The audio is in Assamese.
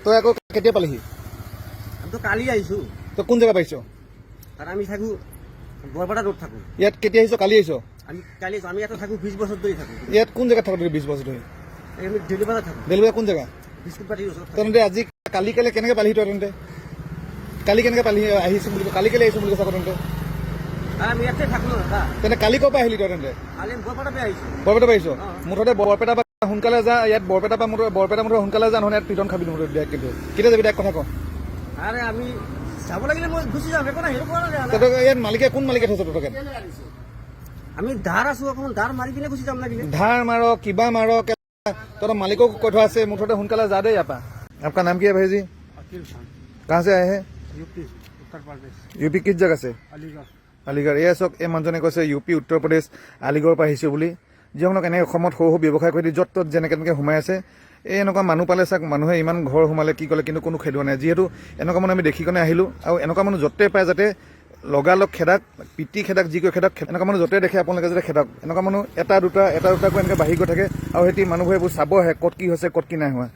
তই আকৌ কেতিয়া পালিহি? আমি তো কালি আহিছো। তই কোন জেগা পাইছ? কাৰণ আমি থাকো বৰপেটা ৰোড থাকো। ইয়াত কেতিয়া আহিছ? কালি আহিছ? আমি কালি আমি ইয়াতে থাকো 20 বছৰ ধৰি থাকো। ইয়াত কোন জেগাত থাকো 20 বছৰ ধৰি? আমি ডেলিভাৰত থাকো। ডেলিভাৰী কোন জেগা? বিস্কুট পাটিৰ ওচৰত থাকো। তহঁতে আজি কালি কেলে কেনেকৈ পালিহি? তহঁতে কালি কেনেকৈ পালিহি? আহিছোঁ বুলি কালি কেলে আহিছোঁ বুলি কৈছা তহঁতে? আমি ইয়াতে থাকো ন দাদা। তেনে কালি ক'ৰ পৰা আহিলি তহঁতে? কালি আমি বৰপেটা পৰা আহিছো। বৰপেটা পৰা আহিছ? মুঠতে বৰপেটা পৰা সোনকালে যা। ইয়াত বৰপেটা পৰা বৰপেটা মুঠতে সোনকালে যা, নহ'লে ইয়াত পিটন খাবি মুঠতে ডাইৰেক্ট। কিন্তু কেতিয়া যাবি ডাইৰেক্ট কথা ক। আৰে আমি যাব লাগিলে মই গুচি যাম, একো নাই, সেইটো কোৱা নাই। তহঁতক ইয়াত মালিকে কোন মালিকে থৈছে তহঁতক? আমি ধাৰ আছো, অকণমান ধাৰ মাৰি কিনে গুচি যাম লাগিলে। ধাৰ মাৰ কিবা মাৰ, तोरा मालिकों को কৈ থোৱা আছে মুঠতে সোনকালে যা দে ইয়াৰ। आपका नाम क्या है भाई जी? अकील खान। कहाँ से आए हैं? यूपी उत्तर प्रदेश। यूपी किस जगह से? अलीगढ़। আলিগড়। এয়া চাওক, এই মানুহজনে কৈছে ইউপি উত্তৰ প্ৰদেশ আলিগড়ৰ পৰা আহিছে বুলি। যিসকলক এনে অসমত সৰু সৰু ব্যৱসায় কৰি য'ত ত'ত যেনেকৈ তেনেকৈ সোমাই আছে। এই এনেকুৱা মানুহ পালে চাওক, মানুহে ইমান ঘৰ সোমালে কি ক'লে, কিন্তু কোনো খেদোৱা নাই। যিহেতু এনেকুৱা মানুহ আমি দেখি কেনে আহিলোঁ, আৰু এনেকুৱা মানুহ য'তে পায় যাতে লগালগ খেদাক, পিটি খেদাক, যি কৰি খেদাক। এনেকুৱা মানুহ য'তে দেখে আপোনালোকে যাতে খেদাক। এনেকুৱা মানুহ এটা দুটাকৈ এনেকৈ বাঢ়ি গৈ থাকে, আৰু সিহঁতি মানুহবোৰে এইবোৰ চাব আহে ক'ত কি হৈছে ক'ত কি নাই হোৱা।